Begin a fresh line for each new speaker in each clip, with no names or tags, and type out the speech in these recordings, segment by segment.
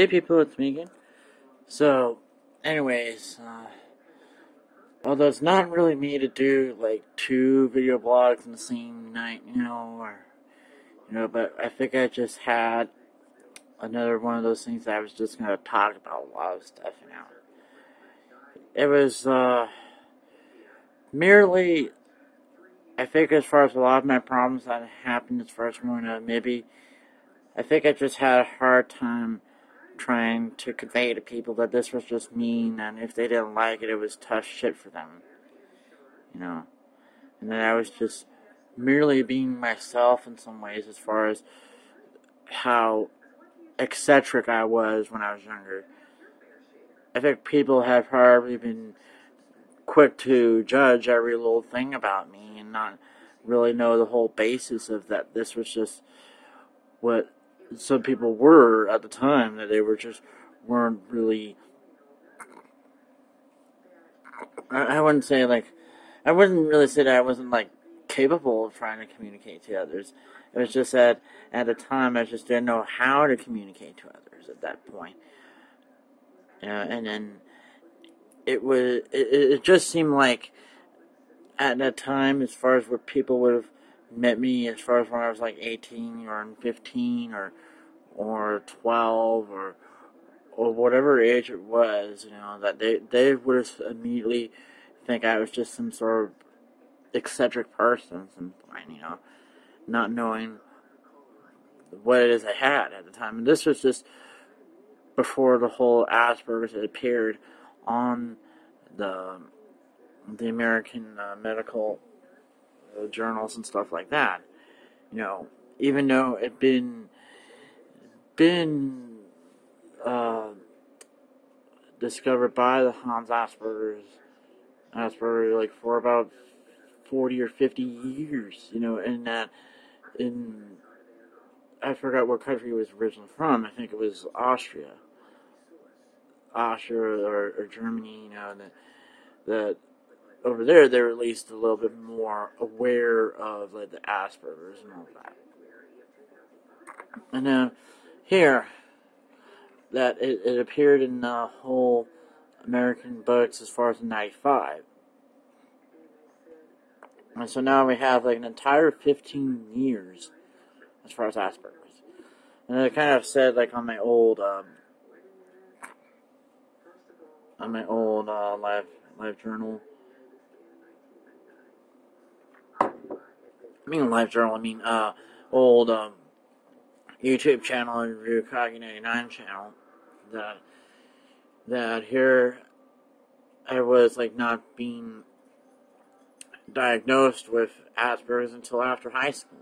Hey people, it's me again. So, anyways, although it's not really me to do like two video blogs in the same night, but I think I just had another one of those things that I was just gonna talk about a lot of stuff. It was, merely, I think as far as a lot of my problems that happened as far as growing up, maybe, I think I just had a hard time trying to convey to people that this was just mean, and if they didn't like it, it was tough shit for them, you know. And that I was just merely being myself in some ways as far as how eccentric I was when I was younger. I think people have probably been quick to judge every little thing about me and not really know the whole basis of that this was just what some people were at the time, that they weren't really, I wouldn't say I wouldn't really say that I wasn't capable of trying to communicate to others. It was just that at the time I just didn't know how to communicate to others at that point. And then it just seemed like at that time, as far as what people would have met me, as far as when I was 18 or 15 or 12 or whatever age it was, that they would have immediately think I was just some sort of eccentric person at some point, not knowing what it is I had at the time. And this was just before the whole Asperger's had appeared on the American medical journals and stuff like that. Even though it'd been discovered by the Hans Asperger for about 40 or 50 years, and that I forgot what country it was originally from. I think it was Austria or Germany, that over there they're at least a little bit more aware of the Asperger's and all that. And here, that it appeared in the whole American books as far as in 95. And so now we have an entire 15 years as far as Asperger's. And I kind of said on my old live journal. Old YouTube channel, Review Kagi 99 channel, that here I was not being diagnosed with Asperger's until after high school.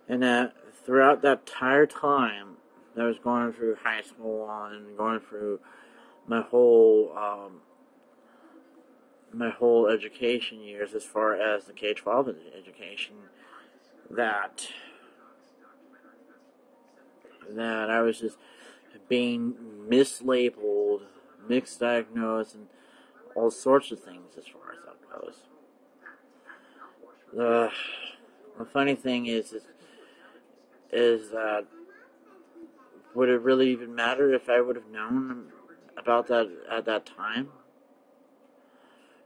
And that throughout that entire time that I was going through high school and going through my whole education years, as far as the K-12 education, that I was just being mislabeled, mixed diagnosed, and all sorts of things as far as that goes. The funny thing is that would it really even matter if I would have known about that at that time?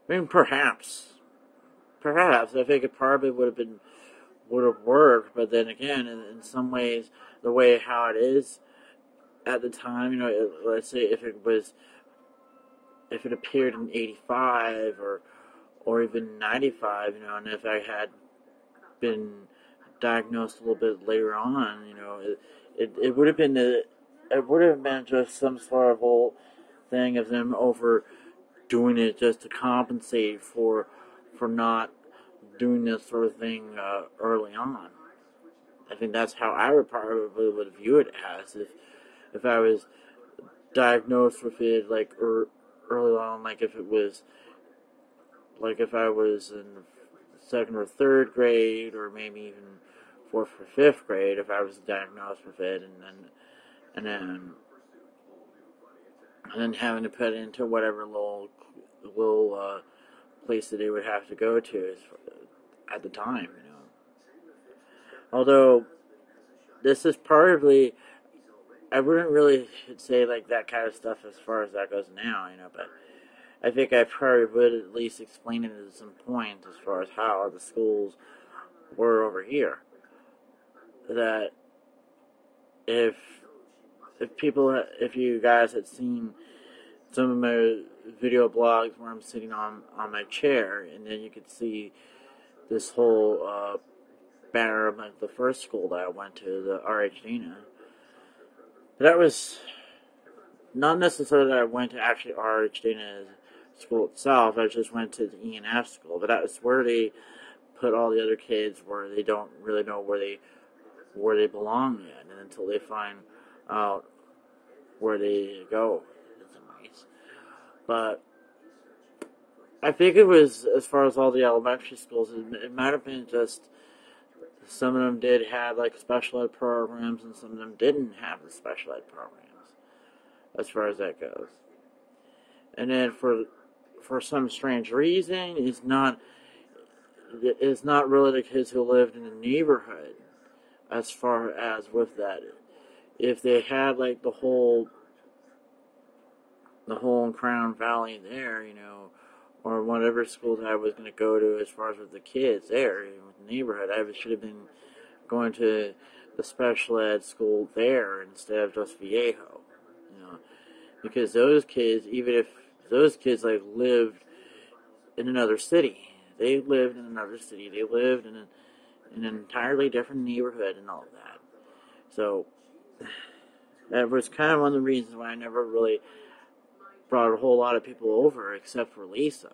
I mean, perhaps. I think it probably would have worked, but then again, in some ways, the way how it is at the time, let's say if it appeared in 85 or even 95, and if I had been diagnosed a little bit later on, it would have been just some sort of whole thing of them overdoing it just to compensate for not doing this sort of thing early on. I think that's how I would probably view it as if I was diagnosed with it early on, if I was in second or third grade, or maybe even fourth or fifth grade, if I was diagnosed with it, and then having to put it into whatever little place that they would have to go to at the time, Although this is probably I wouldn't really say like that kind of stuff as far as that goes now, but I think I probably would at least explain it at some point as far as how the schools were over here. That if if you guys had seen some of my video blogs where I'm sitting on my chair, and then you could see this whole banner of like the first school that I went to, the R.H. Dana. That was not necessarily that I went to actually R.H. Dana's school itself. I just went to the E&F school, but that was where they put all the other kids where they don't really know where they belong yet, and until they find out where they go. But I think it was, as far as all the elementary schools, it might have been just some of them did have like special ed programs, and some of them didn't have the special ed programs, as far as that goes. And then for some strange reason, it's not really the kids who lived in the neighborhood. As far as with that, if they had like the whole Crown Valley there, or whatever schools I was going to go to as far as with the kids there in the neighborhood, I should have been going to the special ed school there instead of just Viejo, because those kids, even if those kids like lived in another city, they lived in an entirely different neighborhood and all of that. So that was kind of one of the reasons why I never really brought a whole lot of people over except for Lisa,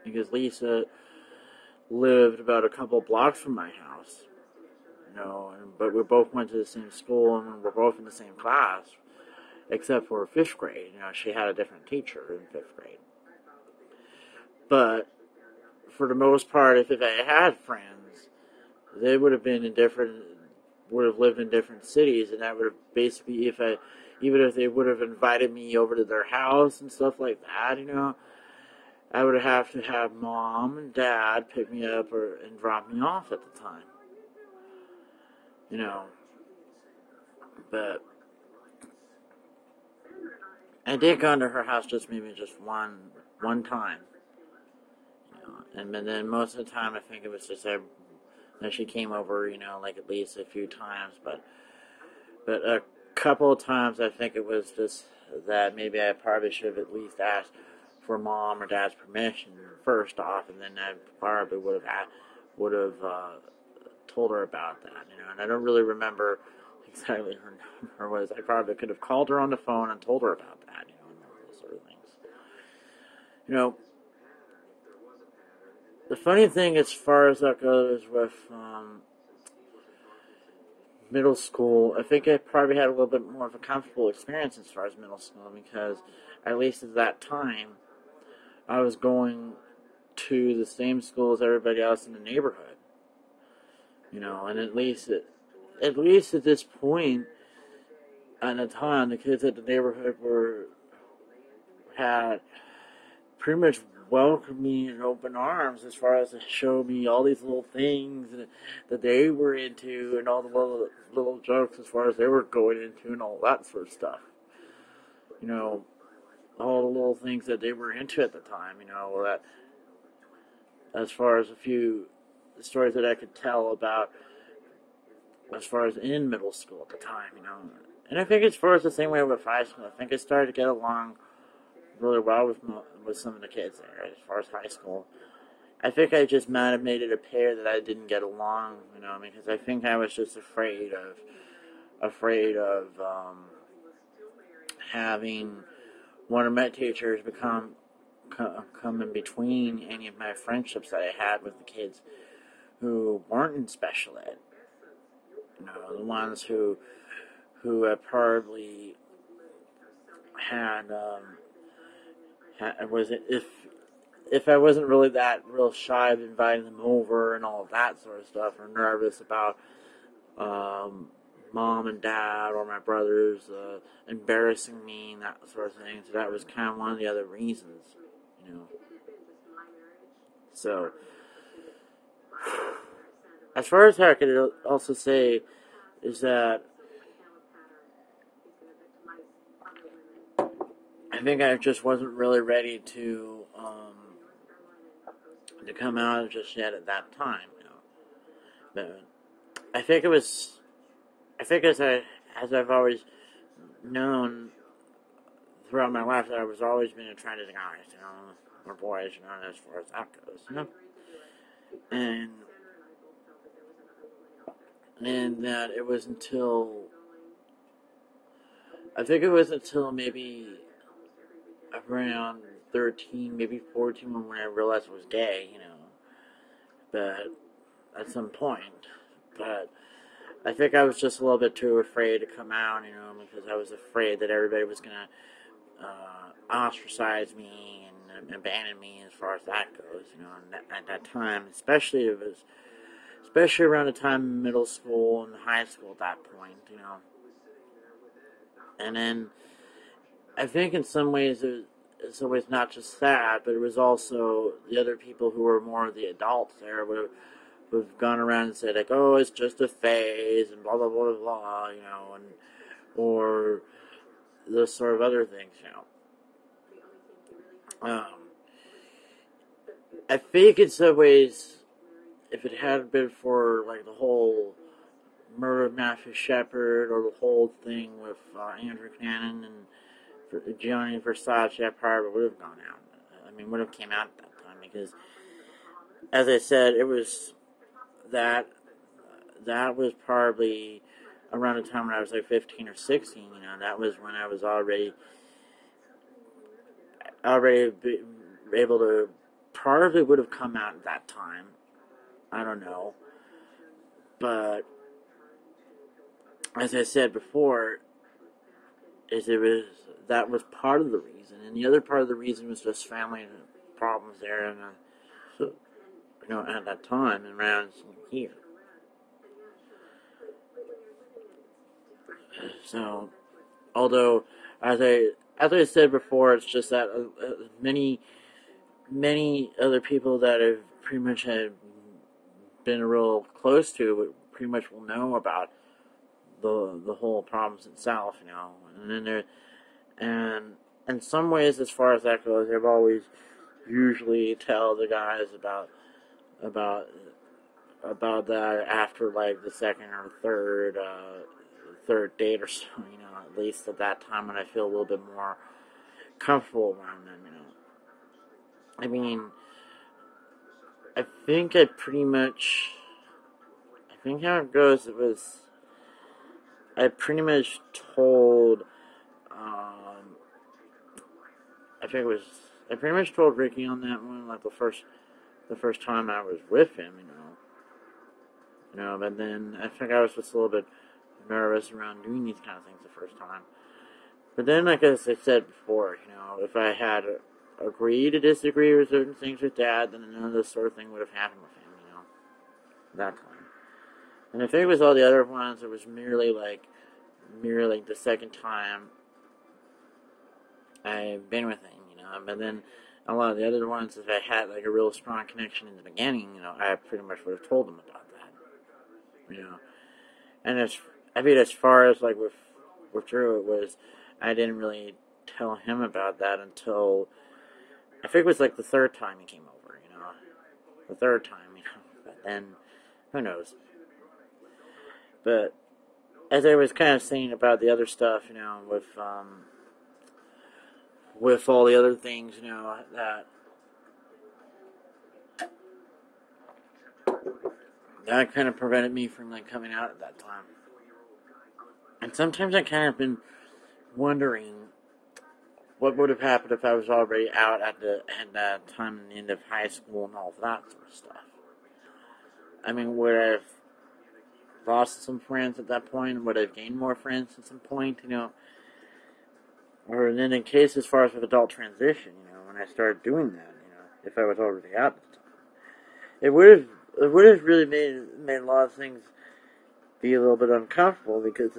because Lisa lived about a couple blocks from my house, but we both went to the same school and we were both in the same class, except for 5th grade. She had a different teacher in 5th grade. But for the most part, if I had friends, they would have lived in different cities, and that would have basically, even if they would have invited me over to their house and stuff like that, I would have to have mom and dad pick me up and drop me off at the time. But I did go into her house maybe just one time. And then most of the time I think it was just that she came over, like at least a few times, but a couple of times I think it was just that maybe I probably should have at least asked for mom or dad's permission first off, and then I probably would have told her about that, and I don't really remember exactly her number was. I probably could have called her on the phone and told her about that, and those sort of things. The funny thing as far as that goes with middle school, I think I probably had a little bit more of a comfortable experience as far as middle school, because at least at that time, I was going to the same school as everybody else in the neighborhood. And at least at this point, at the time, the kids at the neighborhood had pretty much welcomed me in open arms, as far as to show me all these little things that they were into, and all the little jokes as far as they were going into, and all that sort of stuff. All the little things that they were into at the time, that as far as a few stories that I could tell about as far as in middle school at the time, And I think as far as the same way with high school, I think I started to get along really well with some of the kids there as far as high school. I think I just might have made it appear that I didn't get along, because I think I was just afraid of having one of my teachers come in between any of my friendships that I had with the kids who weren't in special ed. The ones who probably had if I wasn't really that real shy of inviting them over and all of that sort of stuff, or nervous about mom and dad or my brothers embarrassing me and that sort of thing. So that was kind of one of the other reasons, So, as far as I could also say is that I think I just wasn't really ready to come out just yet at that time, But I think it was. I think as I've always known throughout my life that I was always been attracted to guys, or boys, as far as that goes, and that it was until I think it was until maybe around 13, maybe 14, when I realized I was gay, but at some point, but I think I was just a little bit too afraid to come out, because I was afraid that everybody was gonna ostracize me and abandon me as far as that goes, at that time, especially around the time in middle school and high school at that point, and then I think in some ways it's always not just that, but it was also the other people who were more the adults there would have gone around and said, like, oh, it's just a phase and blah blah blah blah, and or those sort of other things, I think in some ways, if it hadn't been for like the whole murder of Matthew Shepard or the whole thing with Andrew Cannon and Gianni Versace, I probably would have gone out. I mean, would have came out at that time because, as I said, it was that was probably around the time when I was like 15 or 16. That was when I was already able to, probably would have come out at that time. I don't know. But, as I said before, that was part of the reason. And the other part of the reason was just family problems there, and at that time, and around here. So, although, as I said before, it's just that many other people that I've pretty much had been real close to pretty much will know about the whole problems itself, and then there, and in some ways, as far as that goes, I've always usually tell the guys about that after like the second or third date or so, at least at that time when I feel a little bit more comfortable around them, I mean, I think how it goes, I pretty much told, I pretty much told Ricky on that one, like the first time I was with him, but then I think I was just a little bit nervous around doing these kind of things the first time. But then, like as I said before, if I had agreed to disagree with certain things with Dad, then none of this sort of thing would have happened with him, that time. And if it was all the other ones, it was merely like the second time I've been with him, But then a lot of the other ones, if I had like a real strong connection in the beginning, I pretty much would have told him about that, And as far as like with Drew, it was, I didn't really tell him about that until I think it was like the third time he came over, the third time, But then, who knows? But as I was kind of saying about the other stuff, with all the other things, that kind of prevented me from like coming out at that time. And sometimes I kind of been wondering what would have happened if I was already out at that time in the end of high school and all of that sort of stuff. I mean, would I have lost some friends at that point? Would I have gained more friends at some point? Or then in case as far as with adult transition, when I started doing that, if I was already out at the time, it would have really made a lot of things be a little bit uncomfortable because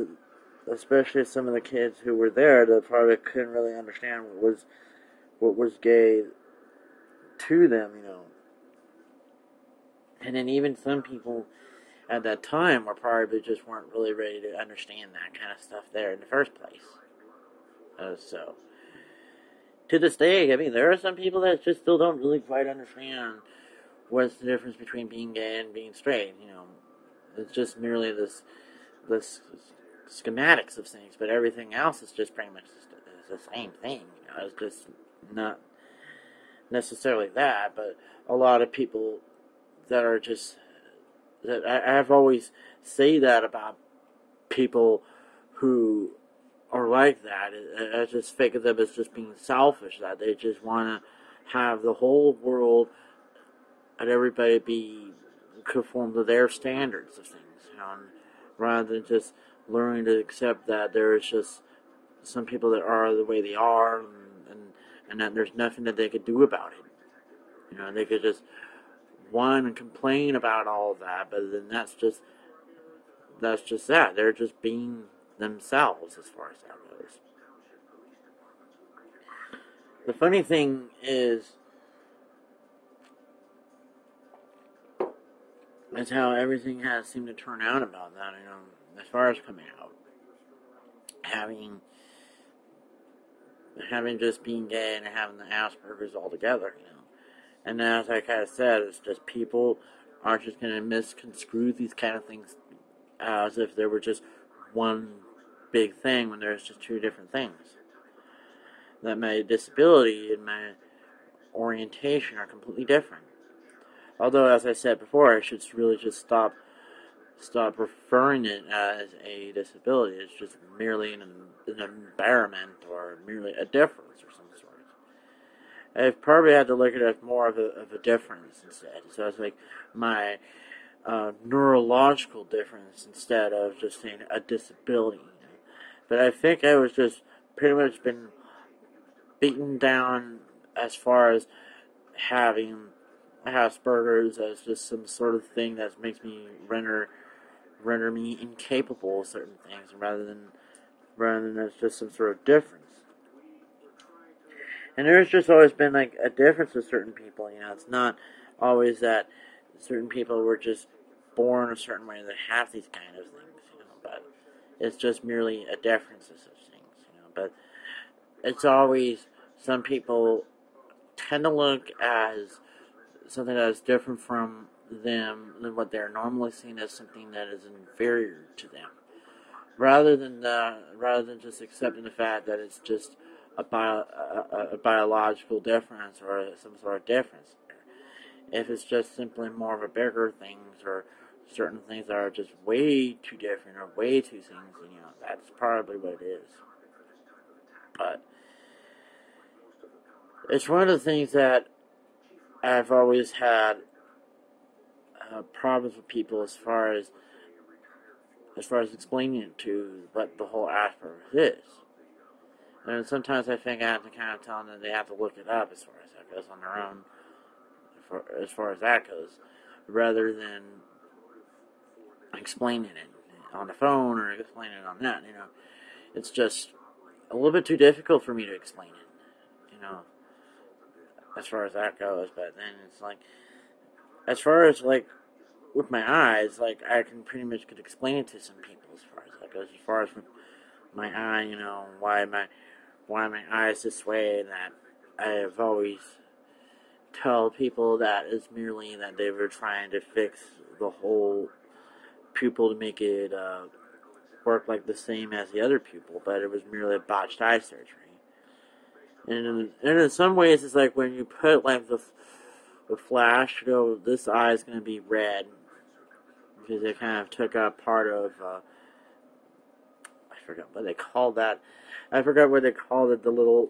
especially some of the kids who were there that probably couldn't really understand what was gay to them, And then even some people at that time were probably just weren't really ready to understand that kind of stuff there in the first place. So, to this day, I mean, there are some people that just still don't really quite understand what's the difference between being gay and being straight. It's just merely this schematics of things, but everything else is just pretty much the same thing. It's just not necessarily that, but a lot of people that are just that I've always say that about people who are like that. I just think of them as just being selfish, that they just want to have the whole world and everybody be conform to their standards of things, rather than just learning to accept that there's just some people that are the way they are, and that there's nothing that they could do about it. They could just whine and complain about all of that, but then that's just that. They're just being themselves as far as that goes. The funny thing is how everything has seemed to turn out about that, as far as coming out. Having just being gay and having the Asperger's all together, And as I kind of said, it's just people are just going to misconstrue these kind of things as if they were just one big thing when there's just two different things. That my disability and my orientation are completely different. Although, as I said before, I should really just stop referring it as a disability. It's just merely an impairment or merely a difference or some sort. I've probably had to look at it as more of a difference instead. So it's like my neurological difference instead of just saying a disability. But I think I was just pretty much been beaten down as far as having Asperger's as just some sort of thing that makes me render me incapable of certain things, rather than as just some sort of difference. And there's just always been like a difference with certain people. It's not always that certain people were just born a certain way that have these kind of things, but it's just merely a difference of such things, But it's always some people tend to look as something that is different from them than what they're normally seen as something that is inferior to them, rather than just accepting the fact that it's just a biological difference or some sort of difference. If it's just simply more of a bigger things or certain things that are just way too different or way too things, that's probably what it is. But it's one of the things that I've always had problems with people as far as explaining it to what the whole Asperger's is. And sometimes I think I have to kind of tell them that they have to look it up as far as that goes on their own, as far as that goes, rather than explaining it on the phone or explaining it on that. It's just a little bit too difficult for me to explain it. As far as that goes. But then it's like, as far as like with my eyes, like I can pretty much could explain it to some people as far as that goes. As far as with my eye, why my eyes this way, and that I have always tell people that it's merely that they were trying to fix the whole pupil to make it work like the same as the other pupil, but it was merely a botched eye surgery. And in some ways, it's like when you put like the flash, this eye is going to be red because they kind of took out part of. I forgot what they called that. I forgot what they called it. The little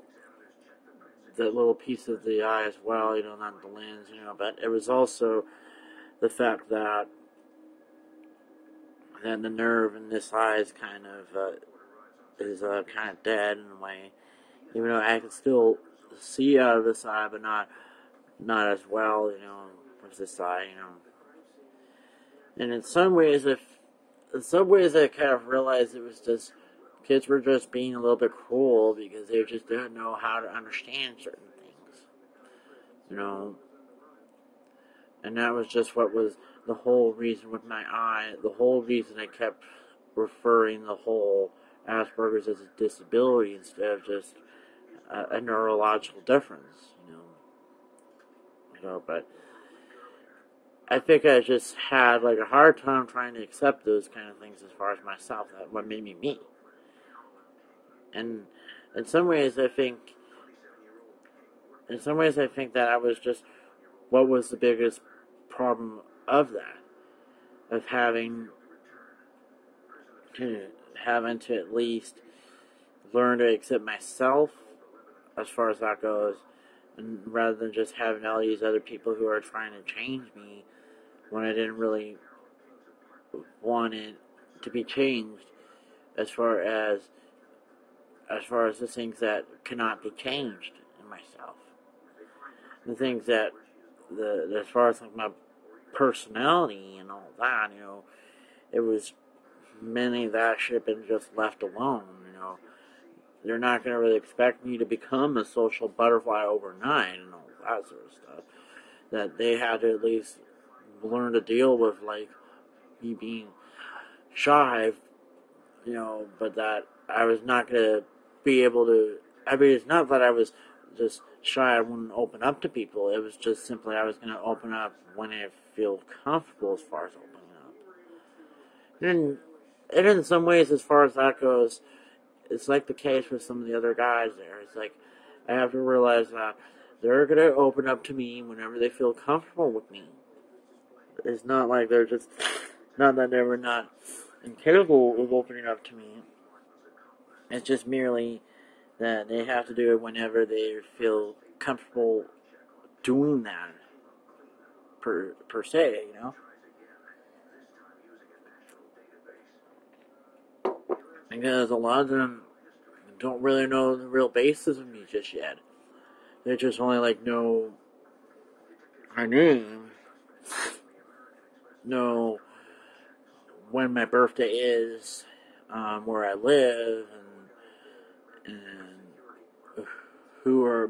piece of the eye as well. Not the lens. But it was also the fact that the nerve in this eye is kind of dead in a way. Even though I can still see out of this eye, but not as well, with this eye, And in some ways, I kind of realized it was just kids were just being a little bit cruel because they just didn't know how to understand certain things, And that was just what was the whole reason with my eye. The whole reason I kept referring the whole Asperger's as a disability instead of just a neurological difference, but I think I just had like a hard time trying to accept those kind of things as far as myself. That what made me me. And in some ways, I think that I was just what was the biggest problem of that, of having to at least learn to accept myself as far as that goes, and rather than just having all these other people who are trying to change me when I didn't really want it to be changed, as far as the things that cannot be changed in myself, the things that as far as like my personality and all that, it was many of that should have been just left alone. They're not going to really expect me to become a social butterfly overnight and all that sort of stuff. That they had to at least learn to deal with, like, me being shy, but that I was not going to be able to, it's not that I was just shy, I wouldn't open up to people. It was just simply I was going to open up when I feel comfortable as far as opening up. And in some ways, as far as that goes, it's like the case with some of the other guys there. It's like, I have to realize that they're going to open up to me whenever they feel comfortable with me. It's not like they're just, not that they were not incapable of opening up to me. It's just merely that they have to do it whenever they feel comfortable doing that, per se, Because a lot of them don't really know the real basis of me just yet. They just only know my name, know when my birthday is, where I live, and who are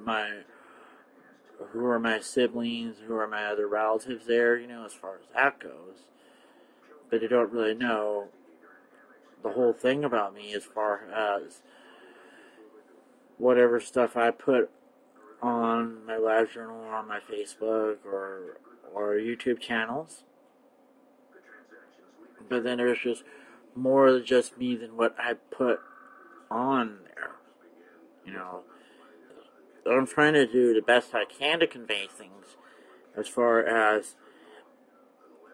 my siblings, who are my other relatives there, as far as that goes. But they don't really know the whole thing about me as far as whatever stuff I put on my live journal or on my Facebook or YouTube channels. But then there's just more than just me than what I put on there. I'm trying to do the best I can to convey things as far as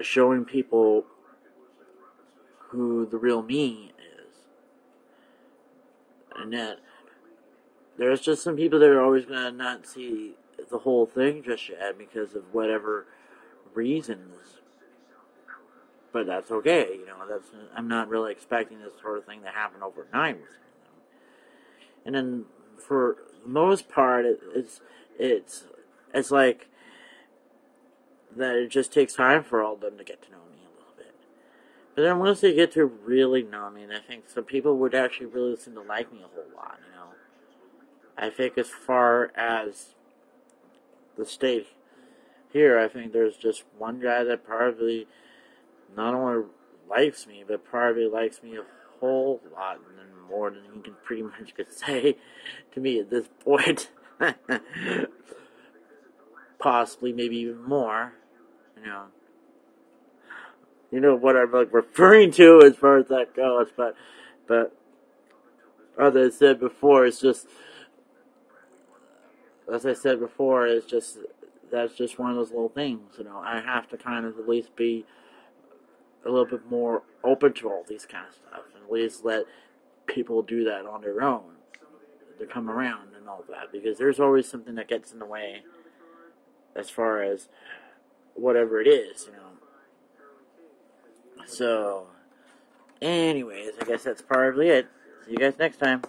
showing people who the real me is. And that there's just some people that are always going to not see the whole thing just yet because of whatever reasons. But that's okay, I'm not really expecting this sort of thing to happen overnight with them. And then for the most part, it's like that it just takes time for all of them to get to know me a little bit. But then once they get to really know me, and I think some people would actually really seem to like me a whole lot, I think as far as the state here, I think there's just one guy that probably not only likes me, but probably likes me a whole lot more than you can pretty much could say to me at this point. Possibly, maybe even more. What I'm referring to as far as that goes, but as I said before, it's just that's just one of those little things. I have to kind of at least be a little bit more open to all these kind of stuff, and at least let people do that on their own, to come around and all that, because there's always something that gets in the way as far as whatever it is, So, anyways, I guess that's probably it. See you guys next time.